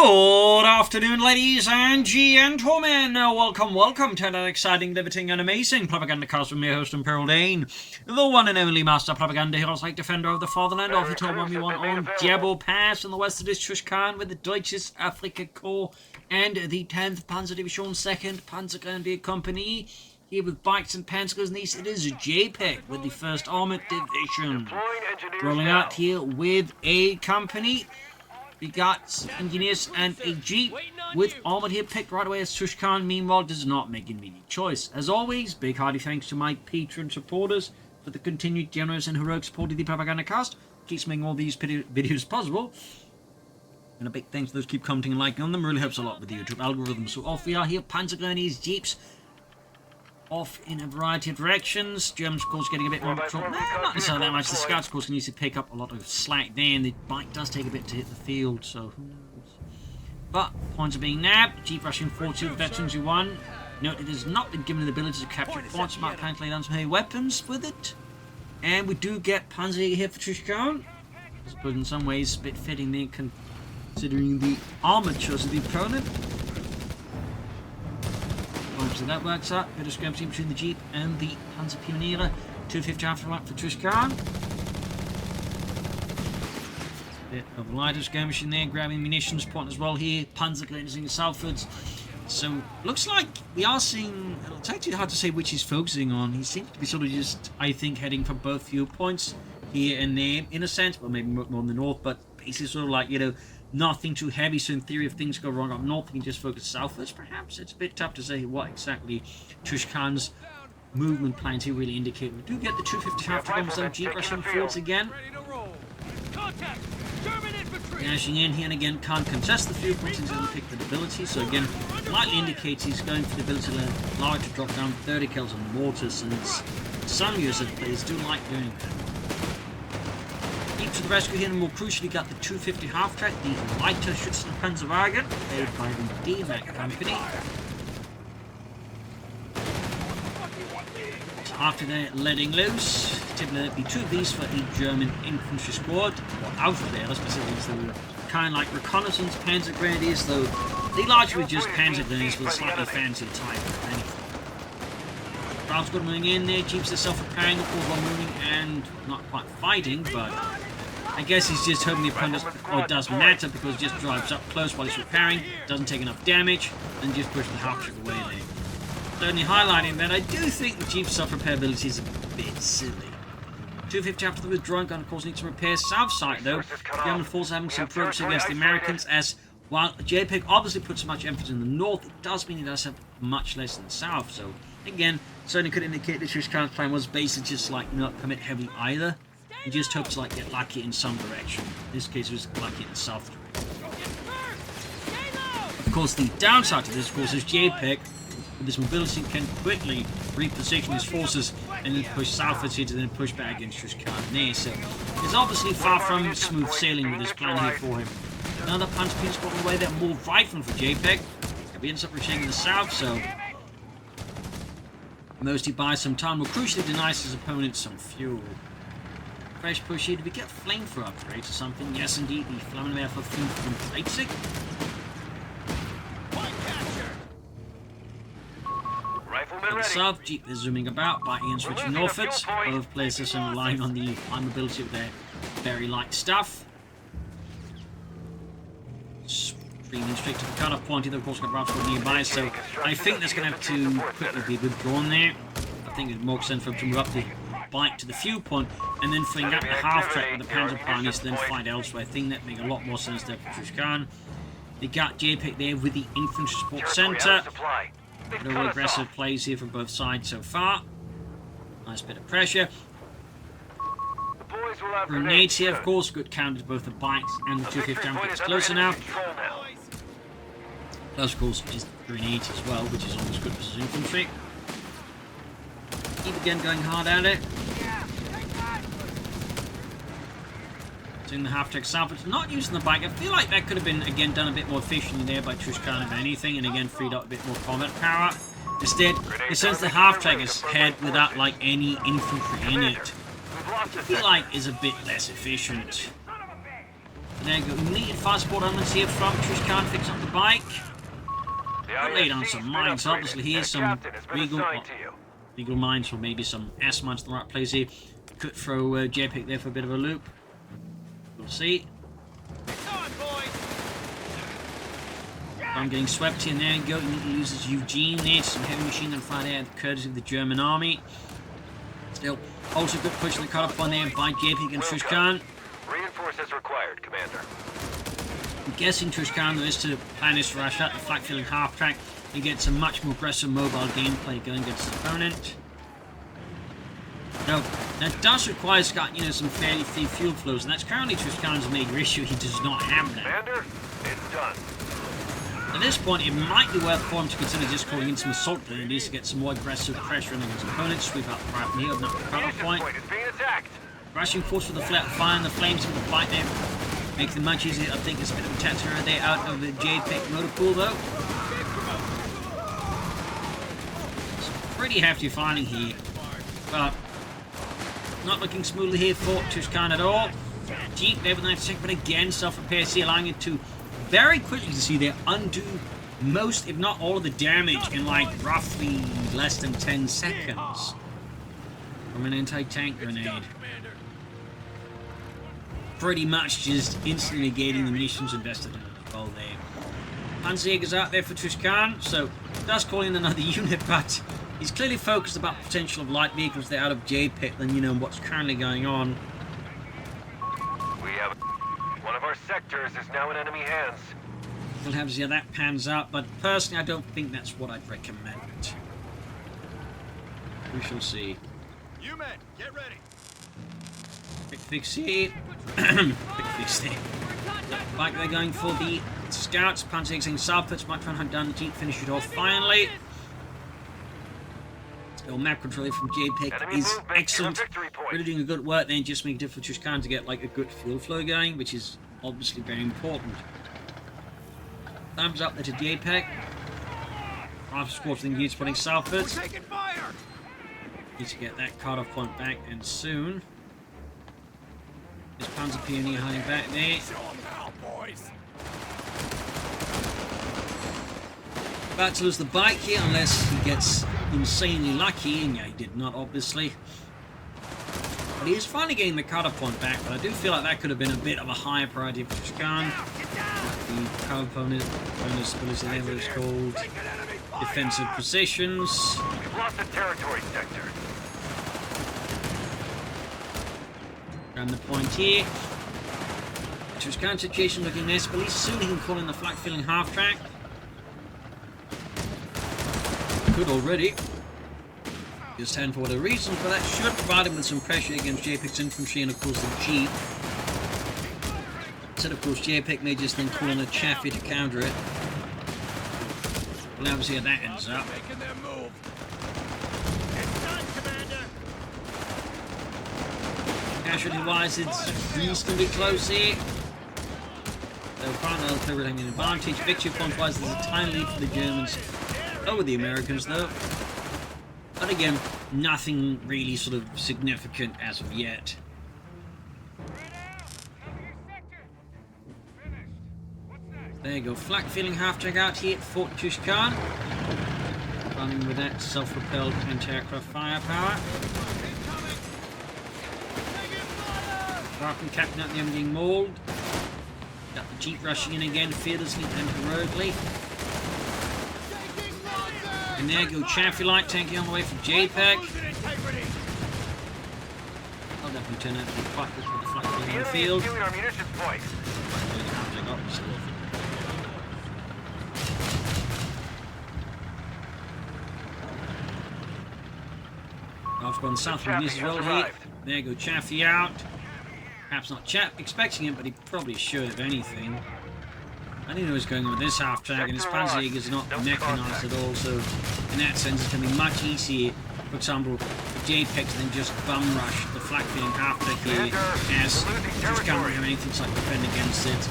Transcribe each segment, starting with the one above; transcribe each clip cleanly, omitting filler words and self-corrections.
Good afternoon, ladies and gentlemen. Welcome to that exciting, riveting, and amazing Propagandacast with me, host Imperial Dane, the one and only master propaganda hero, like defender of the fatherland, of the top one we want on Djebel Pass in the west of this Tushkan with the Deutsches Afrika Korps and the 10th Panzer Division 2nd Panzerjaeger Company. Here with bikes and panzers, and it is Jpeg with the 1st Armoured Division. Rolling out here with a company. We got engineers and a jeep with armoured here picked right away as Tushkan, meanwhile, does not make an immediate choice. As always, big hearty thanks to my patron supporters for the continued generous and heroic support of the Propagandacast. Keeps making all these videos possible. And a big thanks to those who keep commenting and liking on them. Really helps a lot with the YouTube algorithm. So off we are here, Panzerjaeger jeeps. Off in a variety of directions. Germans, of course, getting a bit more control. Not necessarily that much. The scouts, of course, can easily pick up a lot of slack there, and the bike does take a bit to hit the field, so who knows. But points are being nabbed. Jeep rushing forward to the veterans who won. Note it has not been given the ability to capture points. Might plan to lay down some heavy weapons with it. And we do get Panzerjaeger here for Tushkan. I suppose in some ways a bit fitting there, considering the armatures of the opponent. So that works out. Bit of scrum between the Jeep and the Panzer Pioneer. 250 afterlight for Tushkan. Bit of lighter skirmishing there, grabbing munitions point as well here. Panzer cleansing southwards. So looks like we are seeing. It's actually hard to say which he's focusing on. He seems to be sort of just, I think, heading for both viewpoints here and there, in a sense, but maybe more in the north. But basically, sort of like, you know, nothing too heavy, so in theory if things go wrong up north, we can just focus southwards perhaps. It's a bit tough to say what exactly Tushkan's movement plans here really indicate. We do get the 250 half bombs though, Jeep rushing forwards again. Dashing in here and again, can't contest the field points, he's going to pick the ability, so again, slightly indicates he's going for the ability to large to drop down 30 kills on the mortars, and some USF players do like doing that. To the rescue here, and more crucially got the 250 half-track, the lighter Schützen Panzerjaeger, made by the DAK company. So after they're letting loose, typically there'd be two of these for a German infantry squad, or out of there, specifically, they were kind of like reconnaissance panzer grenadiers, though they largely were just panzer grenadiers with a slightly fancier type of anything. Crowd's got moving in there, Jeeps are self-repairing, of course, while moving and not quite fighting, but I guess he's just hoping the opponent doesn't matter because it just drives up close while he's repairing, doesn't take enough damage, and just push the half-track away there. Certainly highlighting that I do think the Jeep's self-repair ability is a bit silly. 250 after the withdrawing gun, of course, needs to repair south side though. The German force having some progress against the Americans, as while Jpeg obviously puts so much emphasis in the north, it does mean he does have much less in the south. So again, certainly could indicate that Tushkan's plan was basically just like not commit heavily either. He just hopes to like get lucky in some direction. In this case, it was lucky in the south direction. Of course, the downside to this, of course, is Jpeg, with this mobility, can quickly reposition his forces and then push southwards here to then push back against Tushkan there. So it's obviously far from smooth sailing with this plan here for him. Another punch piece got away there, more rifling for Jpeg. He ends up retaining in the south, so mostly buys some time, but crucially denies his opponent some fuel. Fresh push here. Did we get flamethrower upgrades or something? Yes, indeed. The Flammenwerfer from Leipzig. To the south, Jeep is zooming about, biting and switching northwards. Both places are relying on the mobility of their very light stuff. Streaming straight to the cut-off point. Either, of course, got Ralph's nearby, so I think that's going to have to quickly be withdrawn there. I think it's more sense for him to move up the bike to the fuel point and then fling up the half-track with the Panzer Pioneers, then fight elsewhere. I think that makes a lot more sense there for Tushkan. They got Jpeg there with the infantry support centre. No aggressive plays here from both sides so far. Nice bit of pressure. Grenades here, of course, good counter to both the bikes and the 250 amp. It's closer now. Plus, of course, just grenades as well, which is always good for his infantry. Keep again going hard at it. Doing the half-track salvage, not using the bike. I feel like that could have been, again, done a bit more efficiently there by Tushkan, if anything, and again, freed up a bit more combat power. Instead, it sends the half-track ahead without, like, any infantry in it. I feel like is a bit less efficient. There you go. Needed fire support elements here from Tushkan fixing up the bike. Got laid on some mines. Obviously, here's some legal mines, or maybe some S mines in the right place here. Could throw Jpeg there for a bit of a loop. We'll see. I'm getting swept here. There you go. He loses Eugene there. Some heavy machine gun fire there, courtesy of the German army. Still, also good push in the cut-off on there by Jpeg and Tushkan. Reinforce as required, Commander. I'm guessing Tushkan is to plan this rush out the flak filling half track and get some much more aggressive mobile gameplay going against his opponent. No, that does require some fairly free fuel flows, and that's currently Tushkan's major issue. He does not have that. Commander, it's done. At this point, it might be worth for him to consider just calling in some assault grenades to get some more aggressive pressure on his opponent. Sweep out the right from here, open up the cut-off point. It's being attacked. Rushing force with the fire and the flames in the fight there. Makes it much easier. I think it's a bit of a tactic right there out of the Jpeg motor pool, though. It's pretty hefty fighting here. But not looking smoothly here for Tushkan at all. Deep there with the 9th but again, self-repairs here, allowing it to very quickly to see there undo most, if not all, of the damage in like roughly less than 10 seconds from an anti-tank grenade. Pretty much just instantly negating the munitions invested in it as well there. Panzerjaeger's out there for Tushkan, so does call in another unit, but he's clearly focused about the potential of light vehicles there out of Jpeg than, what's currently going on. We have one of our sectors is now in enemy hands. We'll have to see how that pans out, but personally I don't think that's what I'd recommend. We shall see. You men, get ready. Quick fix here. Quick fix there. Like they're going for the scouts. Panzerjaeger saying southwards. Might try and hunt down the Jeep. Finish it off finally. Still map control from Jpeg is excellent. Really doing a good work there. Just making it difficult for Tushkan to get like a good fuel flow going, which is obviously very important. Thumbs up there to Jpeg. After squad thing units putting southwards. Need to get that cut-off point back, and soon. This Panzer Pioneer hiding back there. About to lose the bike here, unless he gets insanely lucky, and yeah, he did not, obviously. But he is finally getting the cut-off point back, but I do feel like that could have been a bit of a higher priority for Tushkan. The cut-off bonus ability there, what it's called. Defensive positions. We've lost the territory sector. Around the point here. Tushkan situation looking nice, but at least soon he can call in the flak filling half track. Good already. Just hand for whatever reason, but that should provide him with some pressure against Jpeg's infantry and of course the Jeep. Instead of course Jpeg may just then call in a Chaffee to counter it. We'll have to see how that ends up. Casualty-wise, it's reasonably close here. They'll find out if they're having an advantage. Victory points-wise, there's a tiny lead for the Germans over the Americans, though. But again, nothing really sort of significant as of yet. There you go, flak filling half track out here at Fort Tushkan. Running with that self-propelled anti-aircraft firepower. Falcon captain out there being mauled. Got the Jeep rushing in again fearlessly and heroically. And there go Chaffee light tanking on the way from Jpeg. I'll definitely turn out to be quite good with the flak filling on the field. I've gone south from this as well here. There go Chaffee out. Perhaps not expecting it, but he probably should, if anything. I didn't know what was going on with this half track, and his Panzerjaeger is not mechanized at all, so in that sense it's going to be much easier, for example, for Jpeg to then just bum rush the flak filling half track here, as just can't really have anything to like defend against it.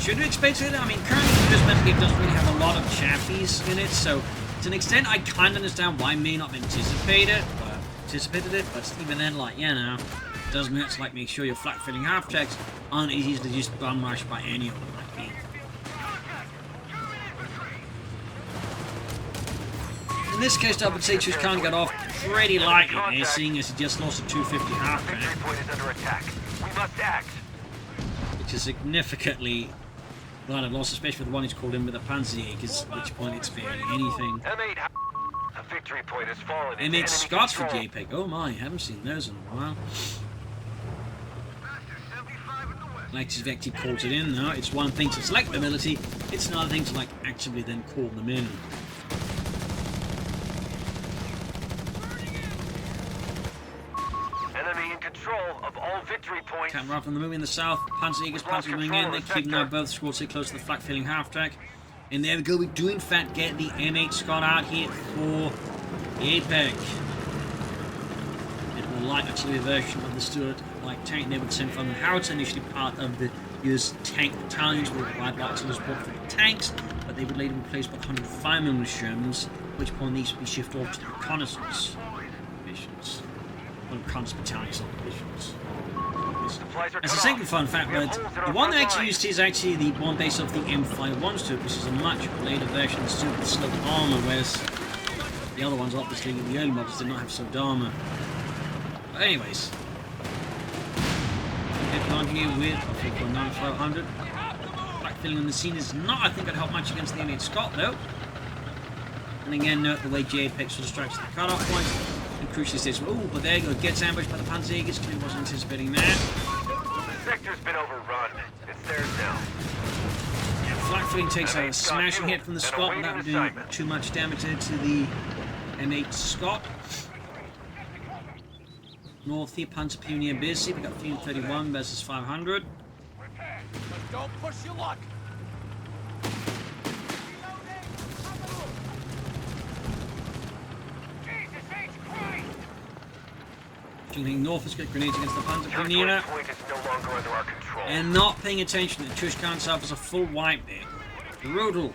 Should we expect it? I mean, currently this meta game doesn't really have a lot of Chaffies in it, so to an extent I kind of understand why I may not have anticipated it, but even then, like, does mean it's like make sure your flak filling half tracks aren't as easily just bum rushed by any of them might be. In this case, I would say Tushkan got off pretty lightly there, seeing as he just lost a 250 half track. Victory point is under attack. We must act. Which is significantly a lot of loss, especially with the one he's called in with the Panzerjaeger, at which point it's barely anything. M8. A victory point has fallen. And it's Scots for Jpeg. Oh my, haven't seen those in a while. Like Vecti calls it in now. It's one thing to select the ability, it's another thing to like actively then call them in. Enemy in control of all victory points. Captain Ralph on the move in the south. Panzerjaeger's panzer moving in. They keep now both squads close to the flak filling half track. And there we go. We do in fact get the M8 Scott out here for Jpeg. It will like actually a version of the Stuart like tank they would send from the howitzer, initially part of the US tank battalions with wide lights on the support for the tanks, but they would later be replaced by 105mm Shermans, at which point these would be shifted off to the reconnaissance divisions. Well, reconnaissance battalions, not divisions. As a second fun fact, but the one they actually used is actually the one based off the M51 Stuart, which is a much later version of the Stuart with sloped armour, whereas the other ones, obviously, the early models did not have sloped armour. But anyways, headline here with a 4.9500. Backfilling on the scene is not, I think, going to help much against the M8 Scott, though. And again, note the way Jpeg sort of strikes the cutoff point. And crucially says, oh, but there you go, gets ambushed by the Panzerjaeger. Clearly wasn't anticipating that. The sector's been overrun. It's theirs now. Flak filling takes a smashing hit from the Scott without doing too much damage to the M8 Scott. North here, Panzer Pioneer busy. We got 331 versus 500. Don't push your luck. Shooting north has got grenades against the Panzer Pioneer. Point is no longer under our control. And not paying attention that Tushkan suffers a full wipe there. Brutal.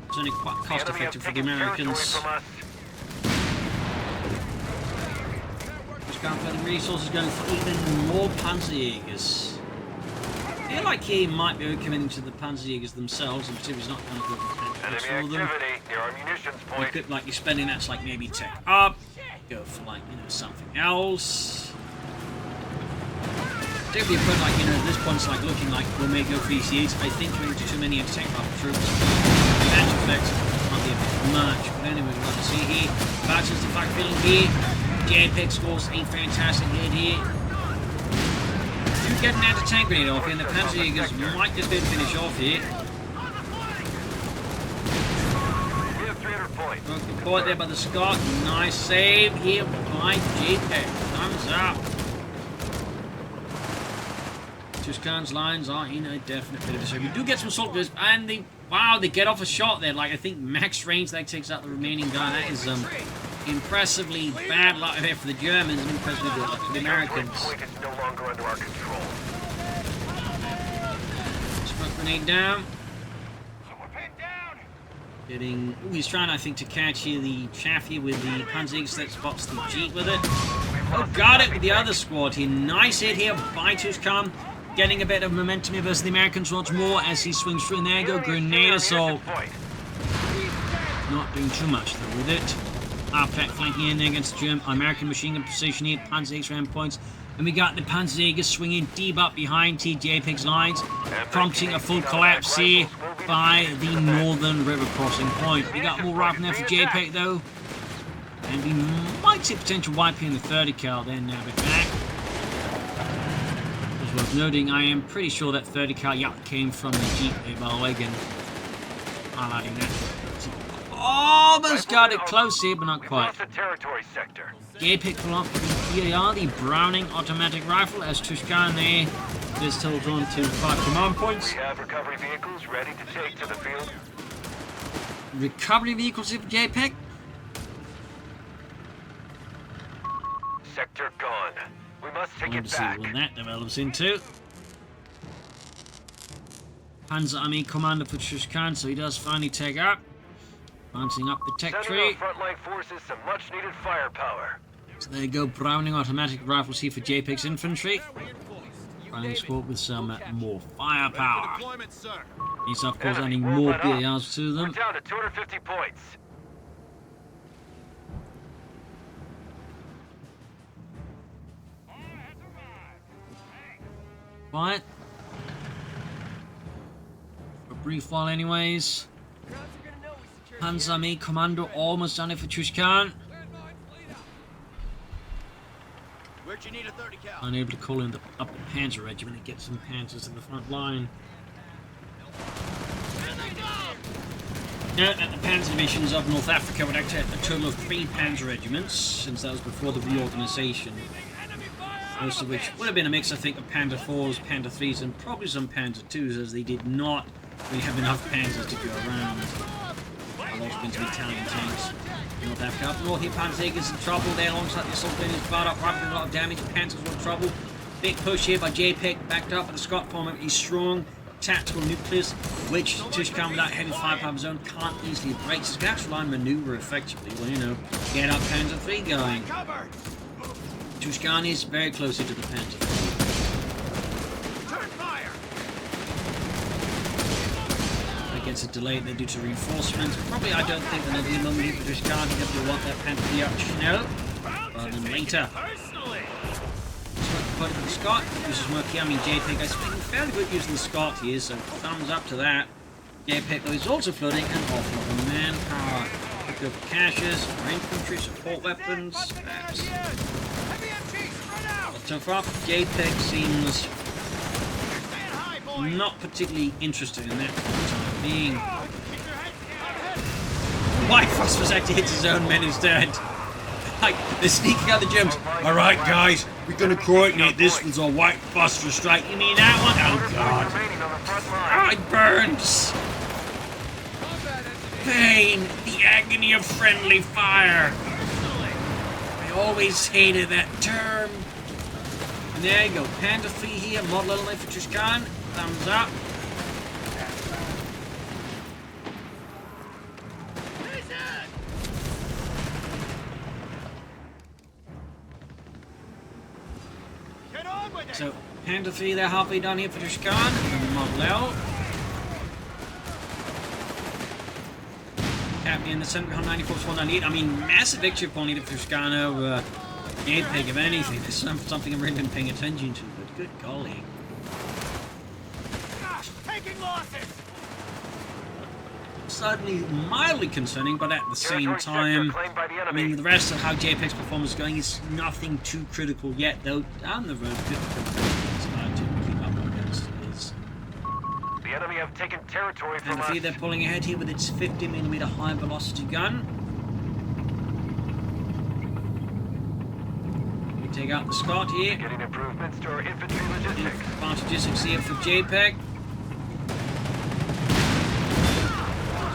It's only quite cost effective for the Americans. Tushkan for the resources going for even more Panzerjaegers. I feel like he might be committing to the Panzerjaegers themselves, and he's not going to go for Enemy them. activity near our munitions You point. could, like, you're spending that's like maybe tech up, go for like, you know, something else. If you put like, you know, this one's like looking like we'll make go for EC8s, I think maybe too many attack up troops. That effect might be a bit much, but anyway, we'll have to see here. Batches the fact filling here. Jpeg scores a fantastic hit here. Do get an anti-tank grenade off here, and the Panzerjaegers might just be able to finish off here. We have 300 points. Broken caught there by the Scott. Nice save here by Jpeg. Thumbs up. Tushkan's lines are in a definite bit of a shape. We do get some soldiers, and they get off a shot there. Like, I think max range that takes out the remaining guy. That is impressively bad luck there for the Germans and impressively good luck for the Americans. Point is no longer under our control. Smoke grenade down. Getting. Ooh, he's trying, I think, to catch here the chaff here with the Panzerjaeger that spots the Jeep with it. Oh, got it with the other squad here. Nice hit here by Tushkan. Getting a bit of momentum here versus the Americans once more as he swings through. And there you go, grenade assault. Not doing too much though with it. Half-track flanking in there against the German American machine gun position here. Panzerjaeger ram points. And we got the Panzerjaeger swinging deep up behind Jpeg's lines, prompting a full collapse here by the northern river crossing point. We got more rifle there for Jpeg though. And we might see potential wipe here in the 30 cal then now but back. As worth noting, I am pretty sure that 30 cal came from the Jeep there, by the way, again. Highlighting that. Almost got it close here, but not quite. Territory sector. Jpeg pull off the PAR, the Browning automatic rifle, as Tushkan there is still drawn to 5 command points. We have recovery vehicles ready to take to the field. Recovery vehicles for Jpeg. Sector gone. We must take We'll it see back. what that develops into. Panzer Army commander for Tushkan, so he does finally take up. Bouncing up the tech Sending tree. our frontline forces some much-needed firepower. So there you go, Browning automatic rifles here for Jpeg's infantry. Browning squad with some more firepower. He's of course adding more BARs to them. We're down to 250 points. Quiet. For a brief while anyways. Panzerjaeger Commando almost done it for Tushkan. Where'd you need a 30 cal? Unable to call in the up the Panzer Regiment and get some Panzers in the front line. Note that the Panzer divisions of North Africa would act a total of 3 Panzer regiments, since that was before the reorganisation. Most of which would have been a mix, I think, of Panzer 4s, Panzer 3s, and probably some Panzer 2s, as they did not really have enough Panzers to go around. A lot been some Italian tanks. North Africa up north here, Panzerjaeger's in trouble there alongside the assault plane is fired up, right with a lot of damage. Panzers were in trouble. Big push here by Jpeg, backed up, but the Scot form is strong. Tactical nucleus, which Tushkan without heavy firepower of his own can't easily break. So catch line maneuver effectively. Well, you know, get up Panzer 3 going. Tushkan is very close to the Panzer 3. Turn fire! That gets a delay there due to reinforcements. Probably, I don't think another moment for Tushkan. He definitely want that Panzer 3 up now, rather than later. Put the Scot, this is working. I mean, Jpeg is making fairly good use of the Scot here, so thumbs up to that. Jpeg though is also floating an awful lot of manpower. Pick up caches, for infantry, support weapons. But so far, Jpeg seems not particularly interested in that for the time being. White Phosphorus actually hits his own men instead. Like, they're sneaking out the Germans. Alright, guys, we're gonna coordinate. This one's a White Phosphorus strike. You mean that one? Oh, God. Oh, it burns. Pain. The agony of friendly fire. I always hated that term. And there you go. Panda 3 here. Model element for Tushkan. Thumbs up. So, Panda 3, they're halfway done here for Tushkan, and Model L. Captain in the center, 194 to 198. I mean, massive victory point here for Tushkan over Jpeg, if anything. There's something I've really been paying attention to, but good golly. Gosh, taking losses! Suddenly mildly concerning, but at the same time, I mean, the rest of how Jpeg's performance is going is nothing too critical yet, though down the road could it's hard to keep up against his. The enemy have taken territory from us. They're pulling ahead here with its 50mm high velocity gun. We take out the Scot here. Getting improvements to our infantry logistics. Advantages here for Jpeg.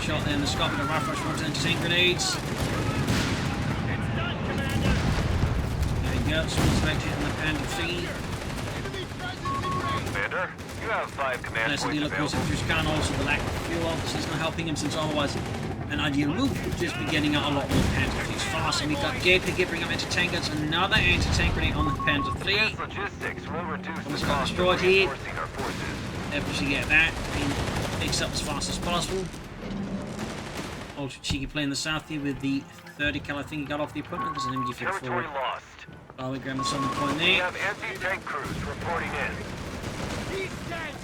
Shot there in the Scot with a rifle rush onto anti-tank grenades. There you go, someone's back hitting the Panda 3. Commander, you have 5 command That's the points deal, of course, available. of Tushkan. Also, the lack of fuel obviously is not helping him, since otherwise an ideal move would just be getting out a lot more Panda 3s fast. And we've got Jpeg here bringing up anti-tank guns, another anti-tank grenade on the Panda 3. Gas logistics will reduce the Scot cost of destroyed here. reinforcing our forces. Definitely get that being fixed up as fast as possible. Ultra cheeky play in the south here with the 30 cal I think he got off the equipment. There's an MG54. Territory lost. Oh, we grabbed the southern point We there. have anti-tank crews reporting in. He's dead!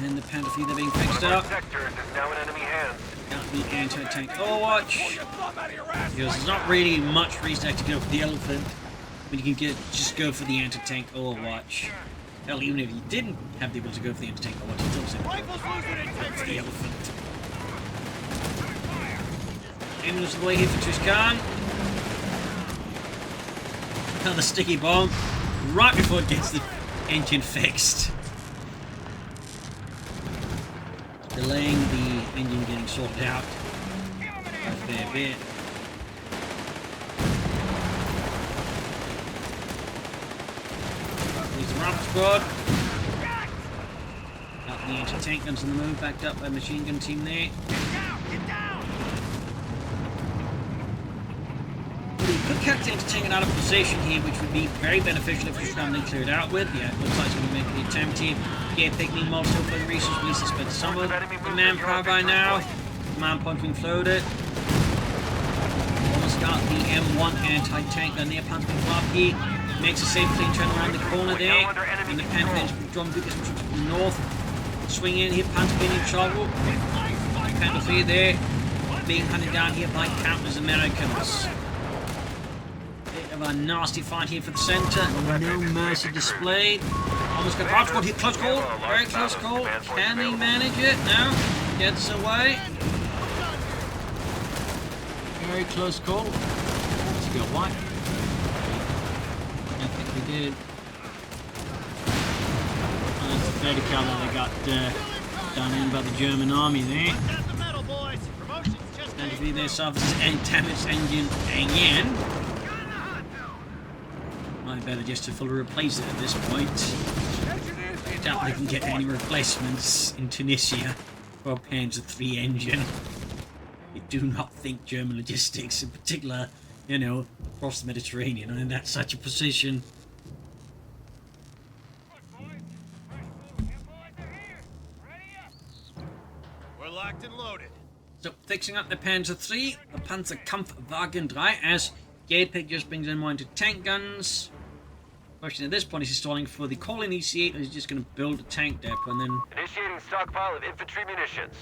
And the Panda 3 they're being One fixed of our up. sectors is now in enemy hands. Got the anti-tank Overwatch. Pull your thumb out of your ass Because like there's not that. really much reason to actually go for the elephant. But you can just go for the anti-tank Overwatch. Hell, even if you didn't have the ability to go for the anti-tank Overwatch, you still said Rifles losing go for the integrity! elephant. Aiming away here for Tushkan. Another sticky bomb right before it gets the engine fixed. Delaying the engine getting sorted out a fair bit. There's the Raptor squad. Got the anti-tank guns on the move, backed up by machine gun team there. Get down! But he could calculate to take it out of position here, which would be very beneficial if Tushkan they cleared out with. Yeah, it looks like he's going to make the attempt here. Jpeg meanwhile still for the resource. We suspect some of the manpower by now. Man point being floated. Almost got the M1 anti-tank gun near Panzer being up here. Makes a safe clean turn around the corner there. And the Panther drum from the north. Swing in here, Panther being in trouble. Panther 3 there. Being hunted down here by countless Americans. Bit of a nasty fight here for the center. No mercy displayed. Almost got Bob's hit. Close call. Very close call. Can he manage it? No. Gets away. Very close call. Let's go white. I think we did. That's the 30 cal that they got done in by the German army there. And to be their services and damaged engine again. Might be better just to fully replace it at this point. I doubt they can get any replacements in Tunisia for a Panzer 3 engine. I do not think German logistics, in particular, you know, across the Mediterranean, are in that such a position. We're locked and loaded. So, fixing up the Panzer 3, the Panzerkampfwagen 3, as Jpeg just brings in more into tank guns. Question at this point is he's stalling for the Colin EC8, or he's just going to build a tank depot and then... Initiating stockpile of infantry munitions.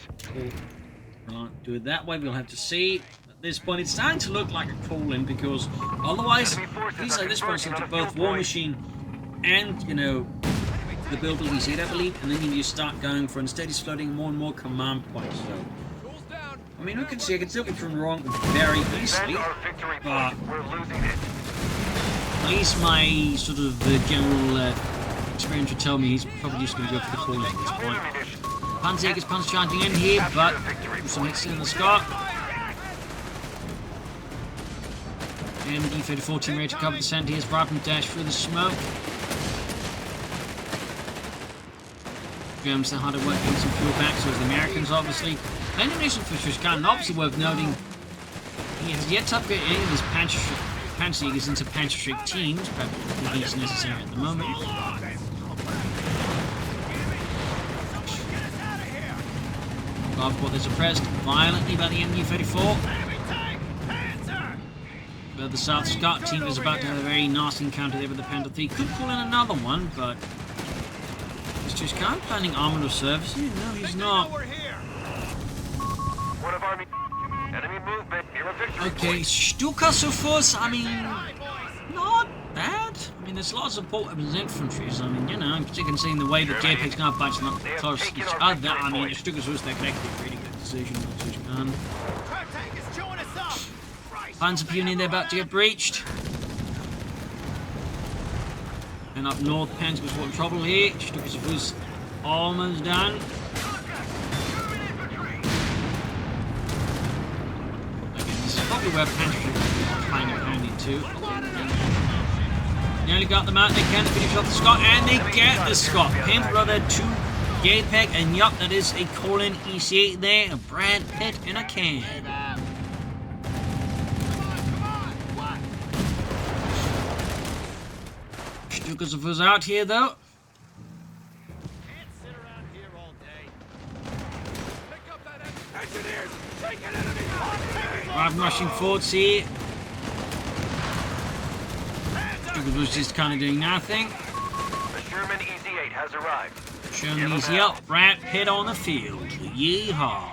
We'll do it that way, we'll have to see. At this point, it's starting to look like a call-in, because otherwise, these are this point into both War Machine and, you know, the build of EC8, I believe, and then you just start going for, instead he's floating more and more command points, so... I mean, I can still get thrown wrong very easily, but at least my sort of general experience would tell me he's probably just going to go for the call at this point. Panzerjaeger's punch chanting in here, but some hits in the scar. And the D-34 team ready to cover the center. Here's Brabham dash through the smoke. Germans are hard at work getting some fuel back, so as the Americans, obviously. Ammunition for Tushkan, obviously worth noting, he has yet to upgrade any of his Panzerjaegers into Panzerjaeger teams, but it's necessary at the moment. But they're suppressed violently by the MU-34. But the South Scot team is about to have a very nasty encounter there with the Panther 3. Could call in another one, but... Is Tushkan planning armored service? No, he's not. One of Army enemy movement near a victory Okay, Stuka-Sufus, I mean, not bad. I mean, there's lots of support of his infantry, so I mean, you know, in particular seeing the way that Jpeg's now bunching up close to each other, I mean, if Stuka-Sufus, that could actually be a pretty good decision on Tushkan. Panzer Punion, they're about to get breached. And up north, Panzer was in trouble here. Stuka-Sufus almost done. Where Pantry is kind of handy too. Nearly got them out, they can finish off the Scot, and they get the Scot. Pin brother to Jpeg, and yup, that is a Colin EC8 there, a Brad Pitt in a can. Stukas was out here though. Can't sit around here all day. Pick up that engineers! Take an enemy! I'm rushing forwards here. Stukas was just kind of doing nothing. The Sherman EZ-8 has arrived. Sherman easy up, Brad Pitt on the field. Yeehaw.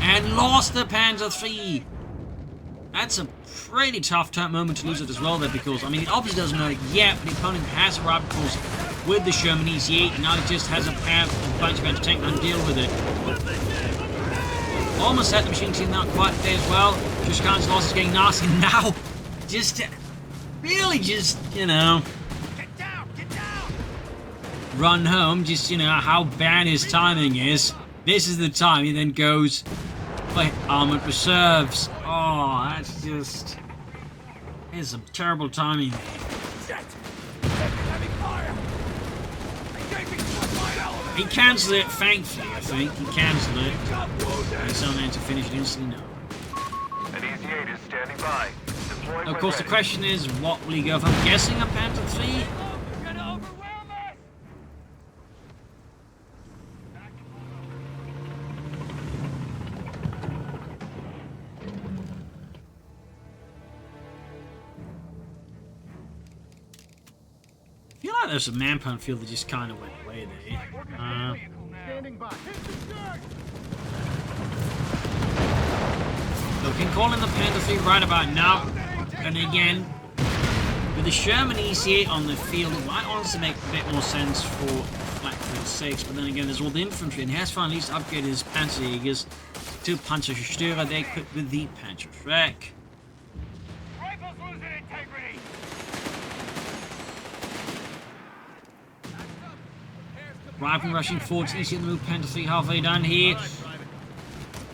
And lost the Panzer 3. That's a pretty tough moment to lose it as well there, because, I mean, it obviously doesn't know it yet, but the opponent has arrived, of course, with the Sherman EZ-8, and now he just has a bunch of anti-tank and deal with it. Almost had the machine team not quite there as well. Tushkan's loss is getting nasty now. Just, really just, you know, Get down! run home, just, you know, how bad his timing is. This is the time he then goes for armored reserves. Oh, that's just... It's some terrible timing. He cancelled it, thankfully, I think. He cancelled it. He's on there to finish it instantly now. An EZ-8 is standing by. Deploying Of when course, the ready. question is, what will he go for? I'm guessing a Panther 3? You're gonna overwhelm us! I feel like there's a manpower field that just kind of went away there. Standing by. Hit the dirt! Look, in calling the Panther 3 right about now, and again, with the Sherman EZ-8 on the field, it might honestly make a bit more sense for Black 6, but then again, there's all the infantry, and he has found at least upgraded his Panzerjaegers to Panzerjaeger. They equipped with the Panzerjaeger. Rifles losing integrity! Rifle rushing forward to easy on the move, Panther 3 halfway down here.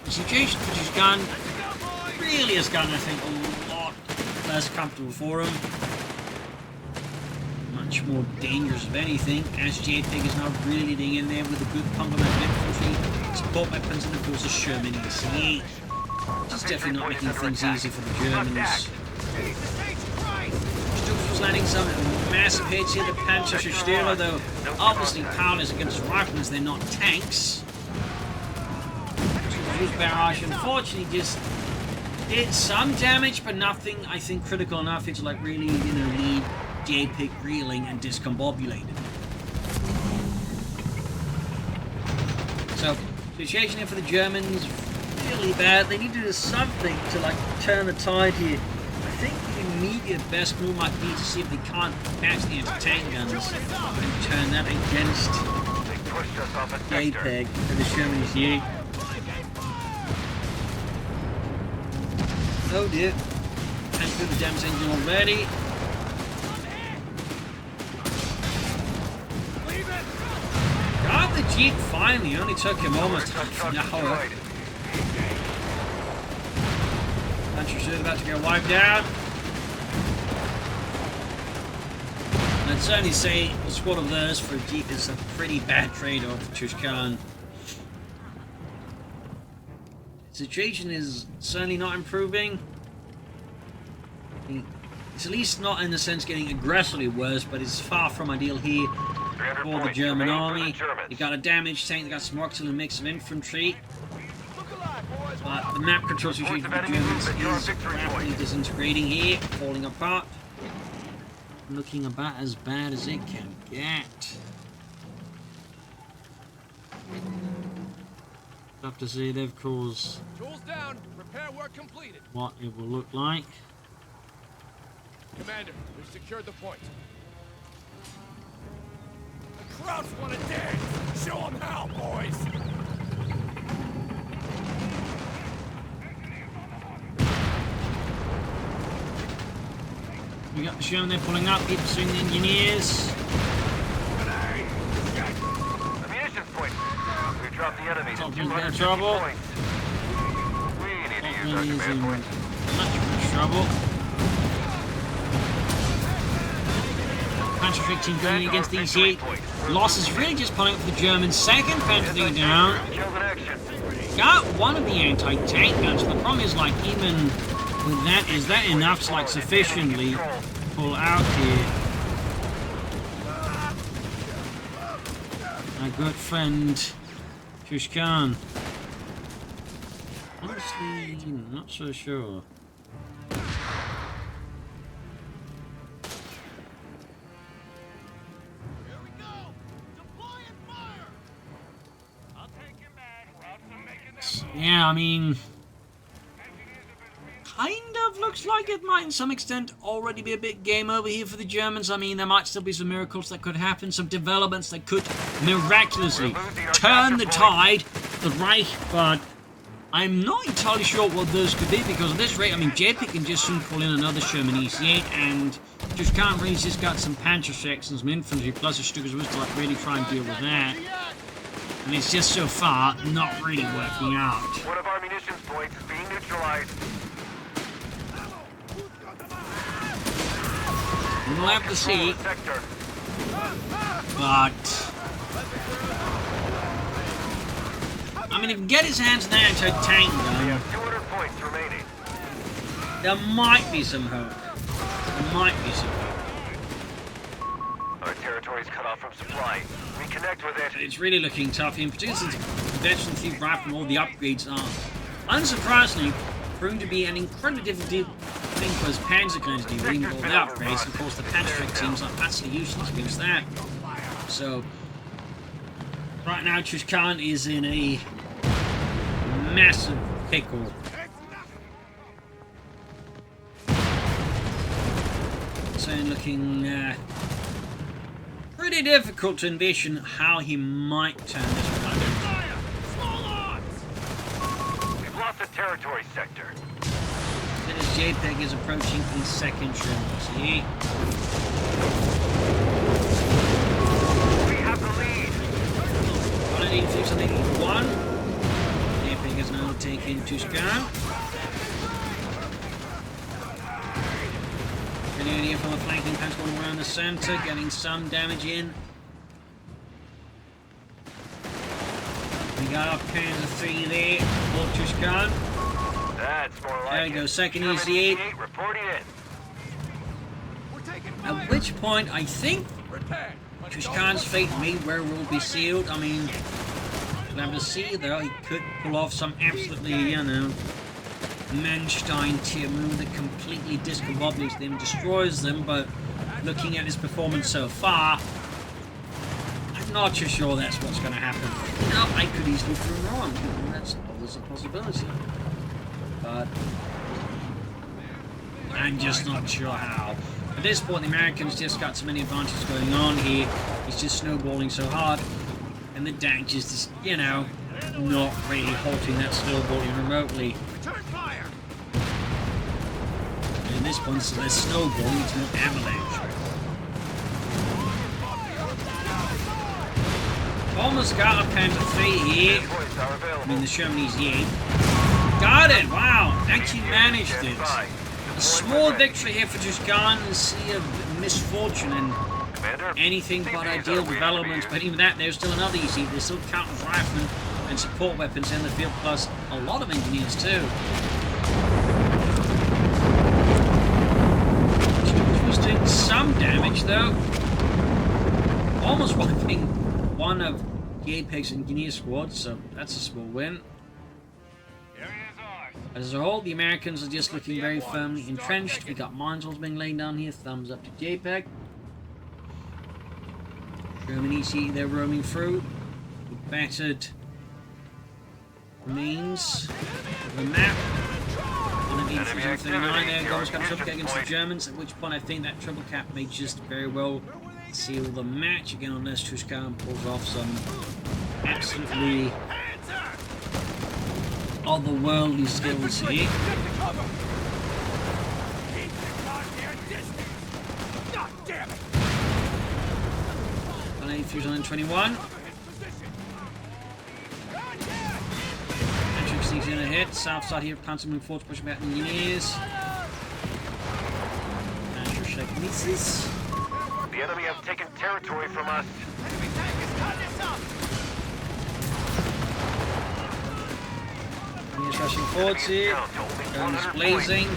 The situation for Tushkan really has gotten, I think, a lot less comfortable for him. Much more dangerous of anything, as Jpeg is now really leading in there with a good complement of infantry, support weapons, and of course a Sherman EZ-8. Which is definitely not making things easy for the Germans. Stubbs was landing some massive hits here. The Panzerjaeger, though, obviously powerless against rifles, they're not tanks. Use barrage, unfortunately, just did some damage, but nothing, I think, critical enough to like really, lead Jpeg reeling and discombobulated. So, situation here for the Germans really bad. They need to do something to like turn the tide here. I think the immediate best move might be to see if they can't match the anti-tank guns and turn that against They pushed us off a sector. Jpeg and the Sherman EZ-8. Oh dear. Can't do the damage engine already. Got the Jeep finally. Only took him almost half an hour. Panzerjaeger about to get wiped out. I'd certainly say a squad of those for a Jeep is a pretty bad trade-off for Tushkan. Situation is certainly not improving. It's at least not in the sense getting aggressively worse, but it's far from ideal here for the German army. They got a damaged tank, they got some auxiliary mix of infantry. But the map control situation for the Germans is rapidly disintegrating here, falling apart. Looking about as bad as it can get. Have to see they've caused Tools down. Repair work completed. what it will look like. Commander, we've secured the point. The Krauts want to dance. Show them how, boys. We got the Sherman there pulling up, people pursuing the engineers. Ammunition point. We've dropped the enemies Top in Gun's got 250 trouble. points. We need to Top use our Gun is command in point. much trouble. Panzerjaeger team going in against the EZ-8. Losses really just pulling up for the Germans. Second Panzerjaeger down. Kills in action. Got one of the anti-tank guns, but the problem is, like, even with that, is that enough to, like, sufficiently pull out here? My good friend, Tushkan. Honestly, not so sure. Here we go. Deploying fire. I'll take him back. Krauts are making that move. Yeah, I mean, kind of looks like it might, in some extent, already be a big game over here for the Germans. I mean, there might still be some miracles that could happen, some developments that could miraculously turn the tide of the Reich, but I'm not entirely sure what those could be, because at this rate, I mean, Jpeg can just soon pull in another Sherman EZ-8, and Tushkan really just got some Panzerjägers and some infantry, plus a Stukas was to like really try and deal with that. And it's just so far not really working out. One of our munitions points is being neutralized. We'll have to see, Sector. but I mean, if he can get his hands on the anti-tank We gun, have 200 points remaining. there might be some hope. There might be some hope. Our territory's cut off from supply. Reconnect with it. It's really looking tough here, particularly since the veteran thief rifle and all the upgrades are, unsurprisingly, proving to be an incredibly difficult thing for his Panzerjaeger to do, even with all the upgrades. Of course, the Panzerjaeger seems like absolutely useless against that. So, right now, Tushkan is in a massive pickle. So, looking pretty difficult to envision how he might turn this one. We've lost the territory sector. Then as Jpeg is approaching his second Sherman. See? We have the lead. 186 Jpeg has now taken Tushkan. Grenadier from the flanking punch going around the center, getting some damage in. We got our Panzer 3 there for Tushkan. That's more like There we it. go, second German EC8. EC8 reporting in. We're taking fire. At which point, I think Repair. Tushkan's fate may very well be sealed. I mean, we'll have to see though. He could pull off some absolutely, you know, Manstein tier move that completely discombobulates them, destroys them, but looking at his performance so far, I'm not too sure that's what's going to happen. Now, I could easily prove wrong. That's always a possibility. But I'm just not sure how. At this point, the Americans just got so many advantages going on here. It's just snowballing so hard, and the DAK just, you know, not really halting that snowballing remotely. Return fire. And at this point, so they're snowballing into an avalanche. Almost got a Panther 3 here. Points are I available. mean, the Shermanese yet. Got it! Wow! Actually managed it. A small victory here for Tushkan, a sea of misfortune and Commander, anything but CVs ideal are waiting development. for But you. even that, there's still another easy. There's still counter riflemen and support weapons in the field, plus a lot of engineers too. Was doing some damage though. Almost wiping one of Jpeg's engineer squad, so that's a small win. As a whole, the Americans are just looking very firmly entrenched. We got mines being laid down here. Thumbs up to Jpeg. German EC, they're roaming through. The battered remains of the map. 183.39 there. Goals got a triple cap against the Germans. At which point, I think that triple cap may just very well seal the match again, unless Tushkan pulls off some absolutely otherworldly skills here. Get to cover. Keep the goddamn distance. God damn it. 183.21. Cover his position. Patrick sneaks in a hit. South side here, Panzer moving forward, pushing back the engineers. Panzerjaeger misses. The enemy have taken territory from us. Enemy tank is cutting us up. Engineers rushing forwards here. Down to only Guns 100 blazing.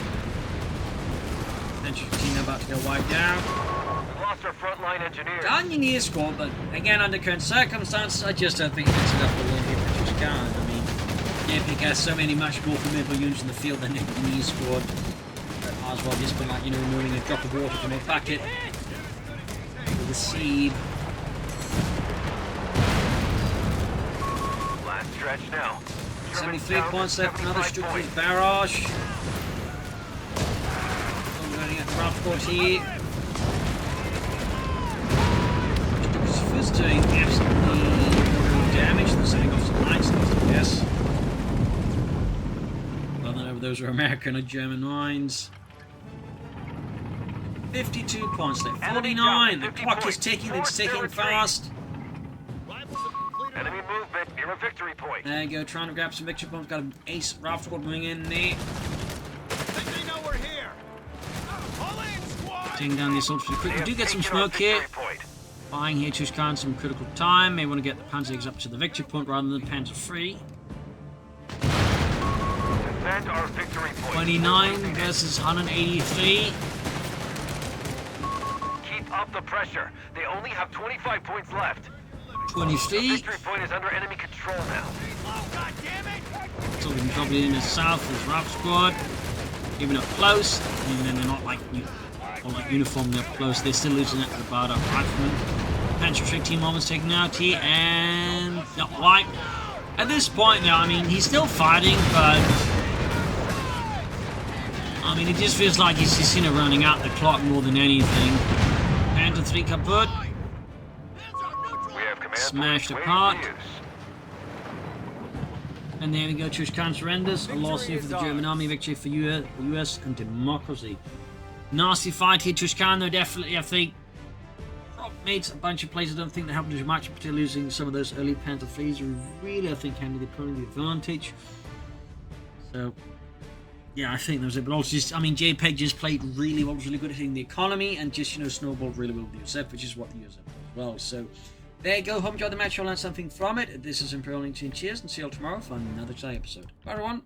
Panzer about to go wiped out. points. We lost our frontline engineers. The engineer squad, but again, under current circumstances, I just don't think that's enough to win here for Tushkan. I mean, Jpeg has so many much more formidable units in the field than the engineer squad. That might as well just been like, you know, removing a drop of water from a bucket. With a sieve. Last stretch now. 73 points left, another Stuttgart barrage. Running at Rockport here. Stuttgart's first doing absolutely no damage. They're setting off some lights, I guess. Well, none of those are American or German mines. 52 points left. 49. The clock is ticking, it's ticking fast. Rifles have completed. Enemy movement near a victory point. There you go, trying to grab some victory points. Got an ace Ralph squad moving in there. Think they know we're here. Pull in, squad. Taking down the assault pretty quick. They We do have get some taken our smoke here. victory point. Buying here Tushkan some critical time. May want to get the Panzerjaeger up to the victory point rather than the Panzer 3. defend our victory point. 29 versus 183. Keep up the pressure. They only have 25 points left. 23. Victory point is under enemy control now. Oh, God damn it! So we can probably in the south is Rap Squad. Even up close. Even then they're not like uniformly up close. They're still losing at the Barda Rifleman. Panzerjaeger team almost taken out here and not quite. At this point now, I mean he's still fighting, but I mean it just feels like he's just running out the clock more than anything. Panther 3 kaput. Smashed apart. And there we go, Tushkan surrenders. A loss here for the German army, victory for US and democracy. Nasty fight here, Tushkan though, definitely, I think. Made a bunch of plays, I don't think they helped as much, particularly losing some of those early Panther 3s who really, I think, handed the opponent the advantage. So, yeah, I think that was it. But also, just, I mean, Jpeg just played really well, was really good at hitting the economy, and just, snowballed really well with the USF, which is what the USF did as well. So, there you go. Hope you enjoyed the match. You'll learn something from it. This is Imperial LinkedIn. Cheers, and see you all tomorrow for another exciting episode. Bye, everyone.